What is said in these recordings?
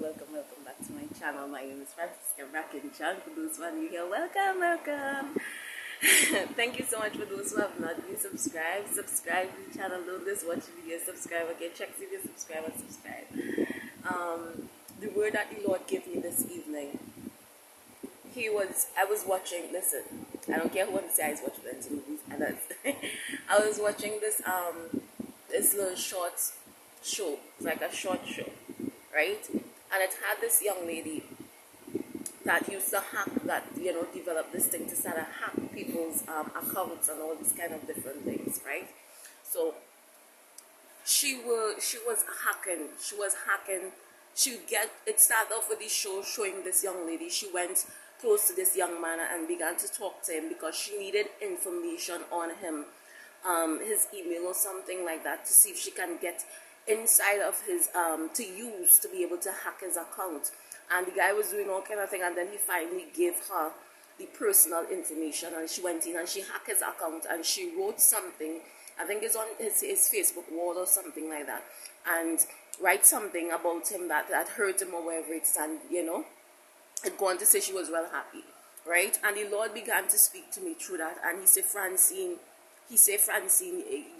welcome back to my channel. My name is Fransica Brackin. For those who are new here, welcome. Thank you so much for those who have not been subscribed. Subscribe to the channel, don't just watch videos, subscribe. Okay, check if you subscribe and subscribe. The word that the Lord gave me this evening, I was watching, listen, I don't care who wants to say I was watching plenty movies, and I was watching this little short show. It's like a short show, right? And it had this young lady that used to hack, developed this thing to start to hack people's accounts and all these kind of different things, right? So she was hacking. It started off with the show showing this young lady. She went close to this young man and began to talk to him because she needed information on him, his email or something like that, to see if she can get inside of his to be able to hack his account. And the guy was doing all kind of thing, and then he finally gave her the personal information, and she went in and she hacked his account and she wrote something, I think it's on his Facebook wall or something like that, and write something about him that hurt him or whatever it's, and it go on to say she was well happy, right? And the Lord began to speak to me through that, and he said, Francine,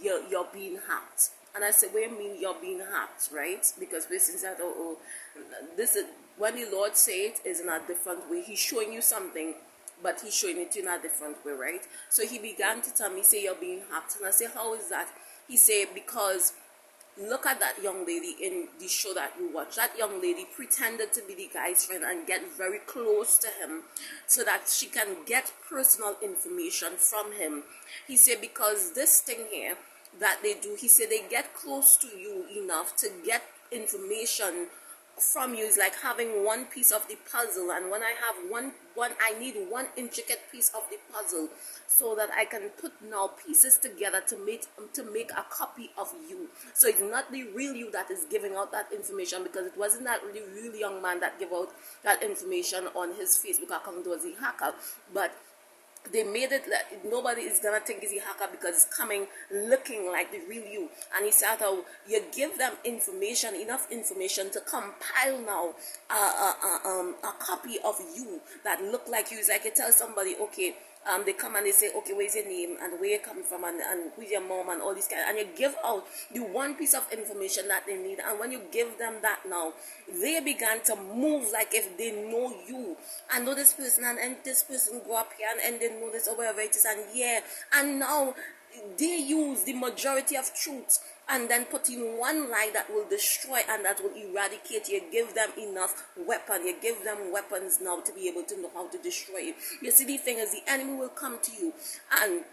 you're being hacked. And I said, what do you mean you're being hacked, right? Because person said, this is, when the Lord say it is in a different way. He's showing you something, but he's showing it to you in a different way, right? So he began to tell me, say, you're being hacked. And I said, how is that? He said, because look at that young lady in the show that you watch. That young lady pretended to be the guy's friend and get very close to him so that she can get personal information from him. He said, because this thing here that they do, he said, they get close to you enough to get information from you. Is like having one piece of the puzzle, and when I have one I need one intricate piece of the puzzle so that I can put now pieces together to make a copy of you. So it's not the real you that is giving out that information, because it wasn't that really young man that gave out that information on his Facebook account. It was the hacker, but they made it like nobody is gonna think he's a hacker because it's coming looking like the real you. And he said, how you give them information, enough information to compile now a copy of you that look like you. It's like you tell somebody, okay, they come and they say, okay, where's your name and where you coming from and who's your mom and all these kind, and you give out the one piece of information that they need. And when you give them that now, they began to move like if they know you and know this person, and this person go up here and they know this or whatever it is, and now they use the majority of truth and then put in one lie that will destroy and that will eradicate. You give them enough weapon. You give them weapons now to be able to know how to destroy you. You see, the thing is, the enemy will come to you and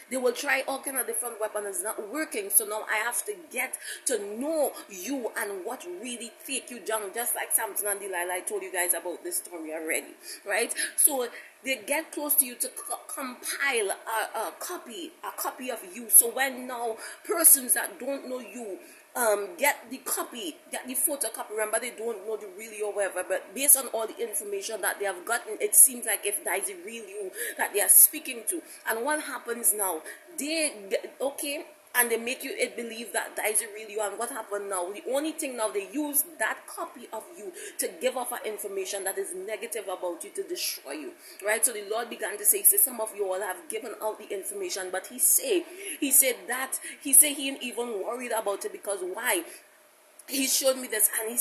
they will try all kind of different weapons. It's not working. So now I have to get to know you and what really take you down. Just like Samson and Delilah, I told you guys about this story already, right? So they get close to you to compile a copy of you. So when now persons that don't know you get the photocopy. Remember, they don't know the real you or whatever, but based on all the information that they have gotten, it seems like if that is the real you that they are speaking to. And what happens now? And they make you believe that that is a real you. And what happened now? The only thing now, they use that copy of you to give off information that is negative about you to destroy you, right? So the Lord began to say, some of you all have given out the information, but he said he ain't even worried about it, because why? He showed me this, and he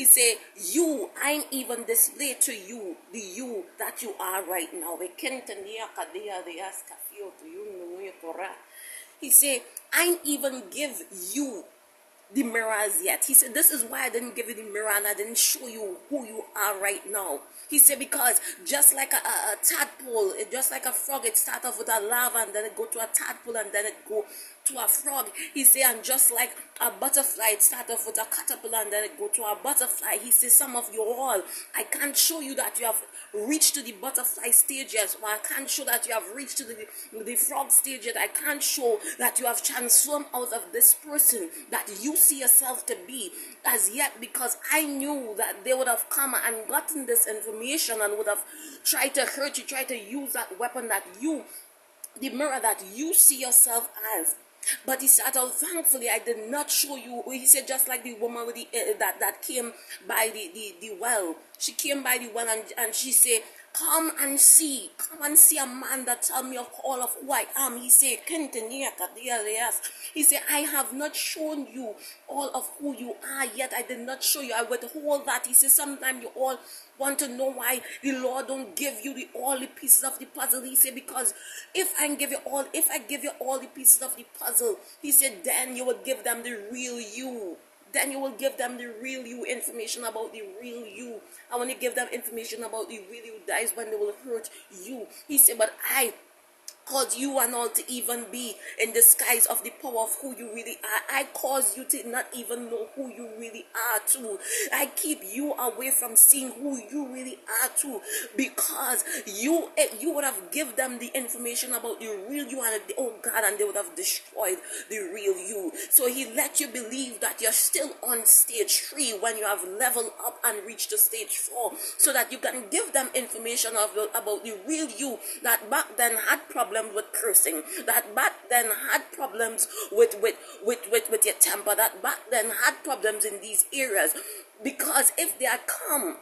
said, you, I ain't even displayed to you the you that you are right now. He said, I ain't even give you the mirrors yet. He said, this is why I didn't give you the mirror and I didn't show you who you are right now. He said, because just like a tadpole, just like a frog, it starts off with a larva and then it go to a tadpole and then it go to a frog. He said, and just like a butterfly, it starts off with a caterpillar and then it go to a butterfly. He said, some of you all, I can't show you that you have reached to the butterfly stage yet, or I can't show that you have reached to the frog stage yet. I can't show that you have transformed out of this person that you see yourself to be as yet, because I knew that they would have come and gotten this information and would have tried to hurt you, tried to use that weapon that you, the mirror that you see yourself as. But he said, oh, thankfully I did not show you. He said, just like the woman with the that came by the well. She came by the well, and she said, come and see a man that tell me of all of who I am. He said, he said, I have not shown you all of who you are yet. I did not show you. I withhold that. He said, sometimes you all want to know why the Lord don't give you all the pieces of the puzzle. He said, because if I give you all the pieces of the puzzle, he said, then you will give them the real you. Then you will give them the real you, information about the real you. And when you give them information about the real you, that is when they will hurt you. He said, but I cause you and all to even be in disguise of the power of who you really are. I cause you to not even know who you really are too. I keep you away from seeing who you really are too, because you would have given them the information about the real you, and oh God, and they would have destroyed the real you. So he let you believe that you're still on stage 3 when you have leveled up and reached to stage 4, so that you can give them information about the real you that back then had problems with cursing, that back then had problems with your temper, that back then had problems in these areas. Because if they had come,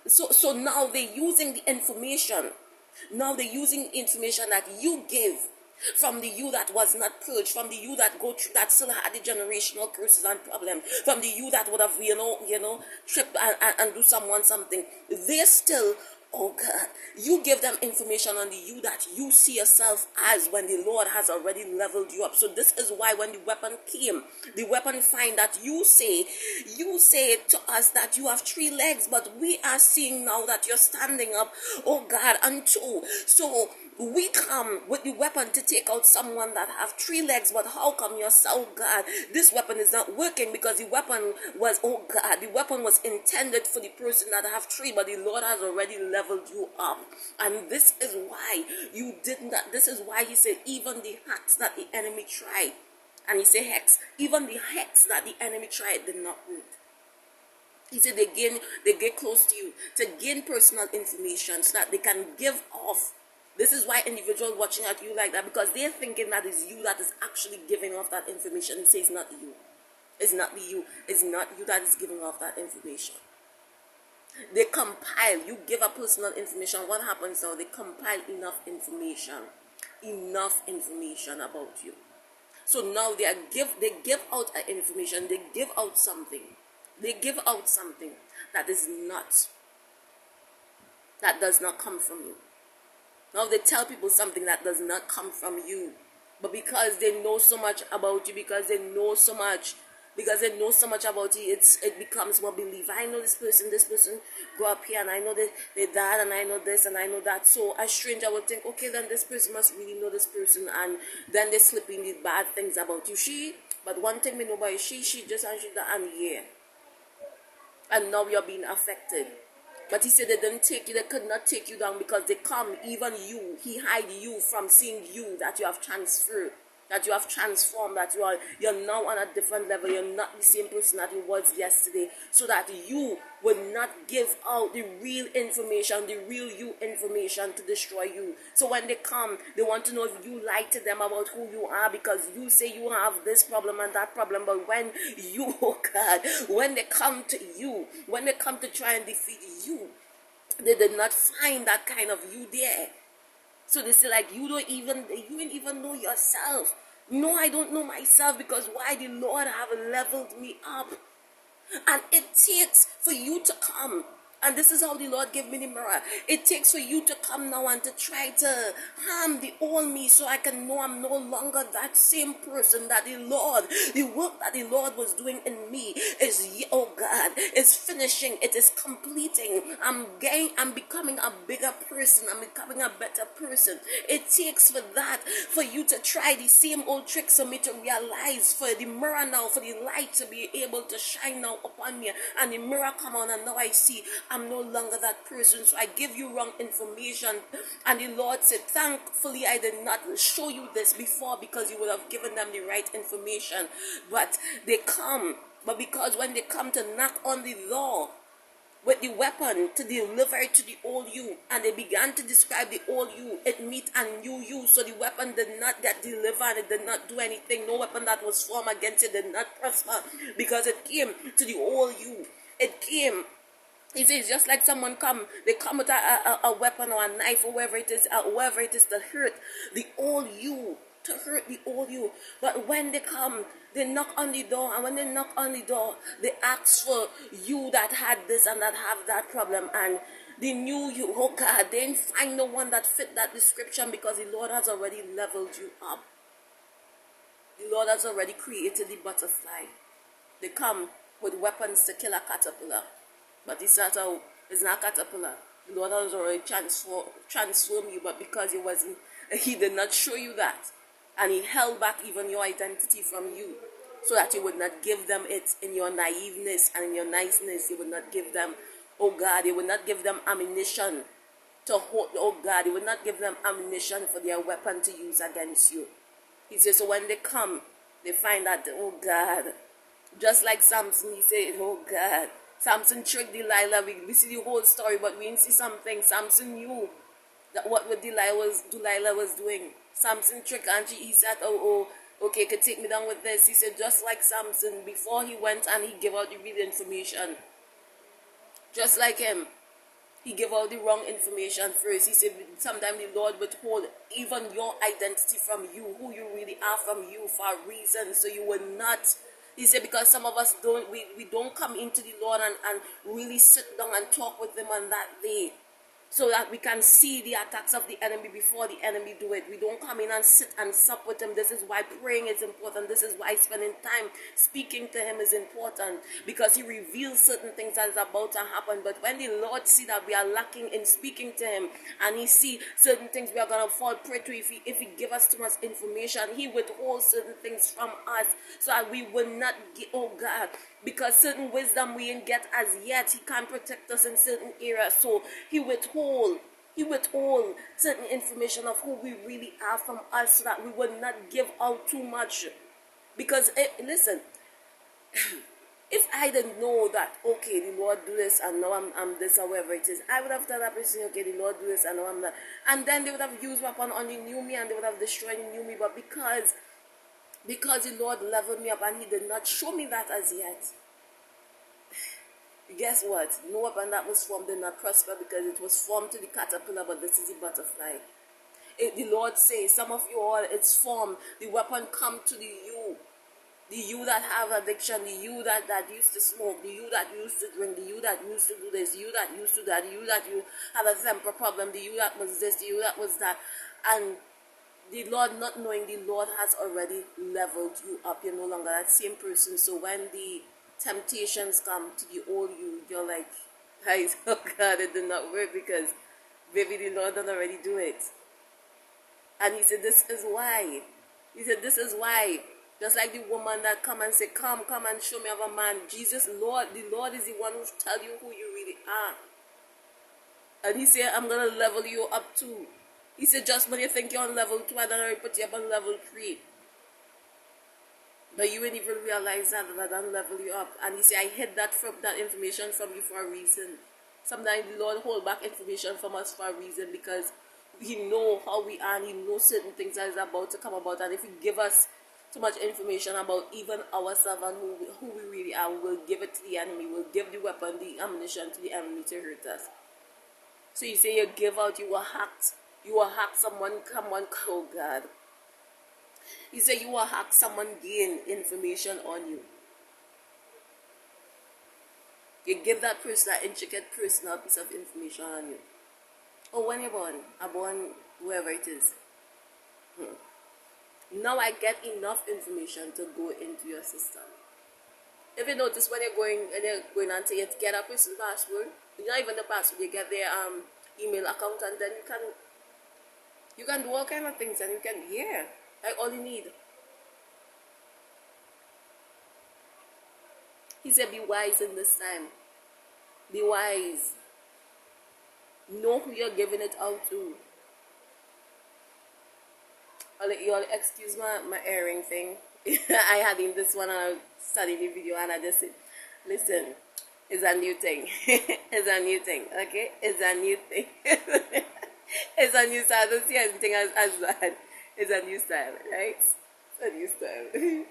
so now they're using the information. Now they're using information that you gave from the you that was not purged, from the you that that still had the generational curses and problems, from the you that would have tripped and do someone something. They still, oh God, you give them information on the you that you see yourself as, when the Lord has already leveled you up. So this is why when the weapon came, the weapon find that you say to us that you have 3 legs, but we are seeing now that you're standing up, oh God, on 2. So we come with the weapon to take out someone that have 3 legs, but how come you're so, God, this weapon is not working? Because the weapon was, oh God, the weapon was intended for the person that have 3, but the Lord has already leveled you up. And this is why you did not, this is why he said, even the hacks that the enemy tried, and he said hex, even the hex that the enemy tried did not work. He said they get close to you to gain personal information so that they can give off. This is why individuals watching at you like that, because they're thinking that it's you that is actually giving off that information. He says it's not you. It's not you. It's not you that is giving off that information. They compile. You give a personal information. What happens now? They compile enough information about you. So now they give out information. They give out something. They give out something that is not, that does not come from you. Now they tell people something that does not come from you, but because they know so much about you, because they know so much about you, it becomes more belief. I know this person grew up here, and I know they died, and I know this, and I know that. So a stranger would think, okay, then this person must really know this person, and then they slip in these bad things about you. But one thing we know about you, she just, and she that, and yeah. And now you're being affected. But he said they could not take you down, because they come, even you, he hide you from seeing you, that you have transferred, that you have transformed, that you're now on a different level. You're not the same person that you was yesterday, so that you would not give out the real information, the real you information to destroy you. So when they come, they want to know if you lie to them about who you are, because you say you have this problem and that problem. But when you, oh God, when they come to you, when they come to try and defeat you, they did not find that kind of you there. So they say, like, you don't even know yourself. No, I don't know myself, because why? The Lord have leveled me up. And it takes for you to come. And this is how the Lord gave me the mirror. It takes for you to come now and to try to harm the old me, so I can know I'm no longer that same person, that the work that the Lord was doing in me is, oh God, is finishing. It is completing. I'm becoming a bigger person. I'm becoming a better person. It takes for that, for you to try the same old tricks for me to realize, for the mirror now, for the light to be able to shine now upon me, and the mirror come on, and now I see I'm no longer that person. So I give you wrong information. And the Lord said, thankfully I did not show you this before, because you would have given them the right information. But they come. But because when they come to knock on the door, with the weapon to deliver it to the old you, and they began to describe the old you. It meet a new you. So the weapon did not get delivered. It did not do anything. No weapon that was formed against it did not prosper, because it came to the old you. It came. It is just like someone they come with a weapon or a knife or whatever it is to hurt the old you, to hurt the old you. But when they come, they knock on the door, and when they knock on the door, they ask for you that had this and that have that problem, and they knew you, oh God, they didn't find no one that fit that description, because the Lord has already leveled you up. The Lord has already created the butterfly. They come with weapons to kill a caterpillar. But it's not a caterpillar. The Lord has already transformed you, but because He did not show you that. And He held back even your identity from you, so that you would not give them it in your naiveness and in your niceness. You would not give them, oh God, you would not give them ammunition to hold, oh God, you would not give them ammunition for their weapon to use against you. He says, so when they come, they find that, oh God, just like Samson, he said, oh God, Samson tricked Delilah. We see the whole story, but we didn't see something. Samson knew that what Delilah was doing. Samson tricked, and he said, okay, you can take me down with this. He said, just like Samson, before he went and he gave out the real information, just like him, he gave out the wrong information first. He said, sometimes the Lord withhold even your identity from you, who you really are from you, for a reason, so you will not. He said, because some of us we don't come into the Lord and really sit down and talk with Him on that day, so that we can see the attacks of the enemy before the enemy do it. We don't come in and sit and sup with Him. This is why praying is important. This is why spending time speaking to Him is important, because He reveals certain things that is about to happen. But when the Lord see that we are lacking in speaking to Him, and He see certain things we are going to fall prey to, if he give us too much information, He withholds certain things from us, so that we will not get, oh God, because certain wisdom we didn't get as yet. He can't protect us in certain areas, so He withhold certain information of who we really are from us, so that we will not give out too much. Because listen, if I didn't know that, okay, the Lord do this, and now I'm this, or whatever it is, I would have told that person, okay, the Lord do this, and now I'm that, and then they would have used weapon on the new me, and they would have destroyed the new me. But because the Lord leveled me up, and He did not show me that as yet, guess what? No weapon that was formed did not prosper, because it was formed to the caterpillar, but this is the butterfly. The Lord says, some of you all, it's formed. The weapon come to the you that have addiction, the you that used to smoke, the you that used to drink, the you that used to do this, the you that used to that, the you that you have a temper problem, the you that was this, the you that was that. And the Lord, not knowing, the Lord has already leveled you up. You're no longer that same person. So when the temptations come to the old you, you're like, guys, oh God, it did not work, because maybe the Lord did already do it. And He said, this is why. He said, this is why. Just like the woman that come and say, come and show me of a man. Jesus, Lord, the Lord is the one who tell you who you really are. And He said, I'm going to level you up too. He said, just when you think you're on level 2, I don't already put you up on level 3. But you wouldn't even realize that I don't level you up. And He said, I hid that information from you for a reason. Sometimes the Lord hold back information from us for a reason, because He know how we are, and He knows certain things that is about to come about. And if He give us too much information about even ourselves and who we really are, we will give it to the enemy. We'll give the weapon, the ammunition to the enemy to hurt us. So you say you give out, you will hack someone, oh God. He said you will hack someone, gain information on you. You give that person that intricate personal piece of information on you. Oh, when you're born, whoever it is. Now I get enough information to go into your system. If you notice, when you're going on to get a person's password, not even the password, you get their email account, and then you can do all kind of things, and you can, like all you need. He said, be wise in this time. Be wise. Know who you're giving it out to. You'll excuse my earring thing. I had in this one, and I studied the video, and I just said, listen, It's a new thing. It's a new thing. Okay? It's a new thing. It's a new style. Don't see anything as bad. It's a new style, right? It's a new style.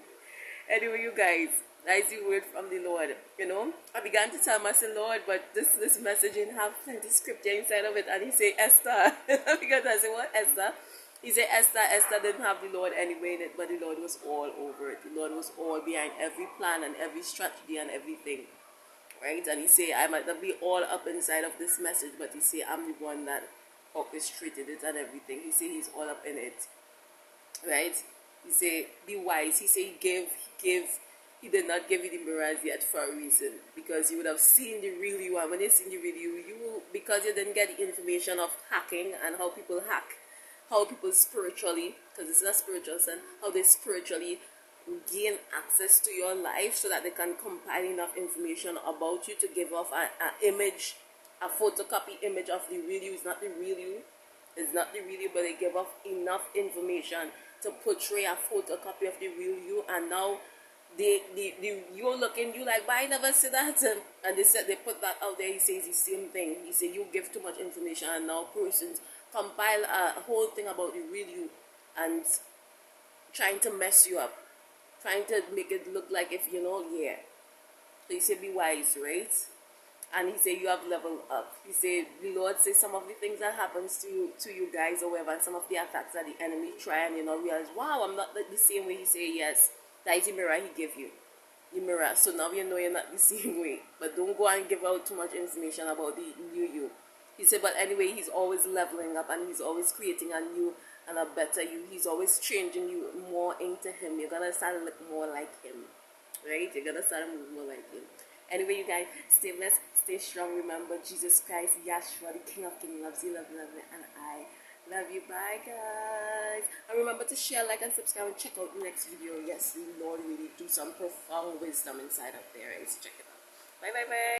Anyway, you guys, that is the word from the Lord. You know, I began to tell myself, Lord, but this messaging have plenty scripture inside of it, and he say Esther. Because I said, what Esther? He said Esther didn't have the Lord anyway in it, but the Lord was all over it. The Lord was all behind every plan and every strategy and everything. Right? And he say, I might not be all up inside of this message, but he say, I'm the one that orchestrated it and everything. He say he's all up in it. Right? He say, be wise. He say he did not give you the mirrors yet for a reason. Because you would have seen the real you. And when you seen the real you, because you didn't get the information of hacking and how people hack, how people spiritually, because it's not spiritual sense, how they spiritually gain access to your life so that they can compile enough information about you to give off an image, a photocopy image of the real you. It's not the real you. It's not the real you, but they give off enough information to portray a photocopy of the real you. And now you're looking, you like, but I never said that. And they said they put that out there. He says the same thing. He said you give too much information, and now persons compile a whole thing about the real you and trying to mess you up, trying to make it look like if you know, yeah. So he said be wise, right? And he said you have leveled up. He said the Lord says some of the things that happens to you guys or whatever, and some of the attacks that the enemy try, and you know, realize, wow, I'm not like the same way. He say yes, that is the mirror he give you, the mirror. So now you know you're not the same way, but don't go and give out too much information about the new you. He said, but anyway, he's always leveling up, and he's always creating a new and a better you. He's always changing you more into him. You're gonna start to look more like him, right? You're gonna start to move more like him. Anyway, you guys, stay blessed, stay strong. Remember, Jesus Christ, Yahshua, the King of Kings, loves you, and I love you. Bye, guys. And remember to share, like, and subscribe, and check out the next video. Yes, the Lord really do some profound wisdom inside of there. Right? So check it out. Bye, bye, bye.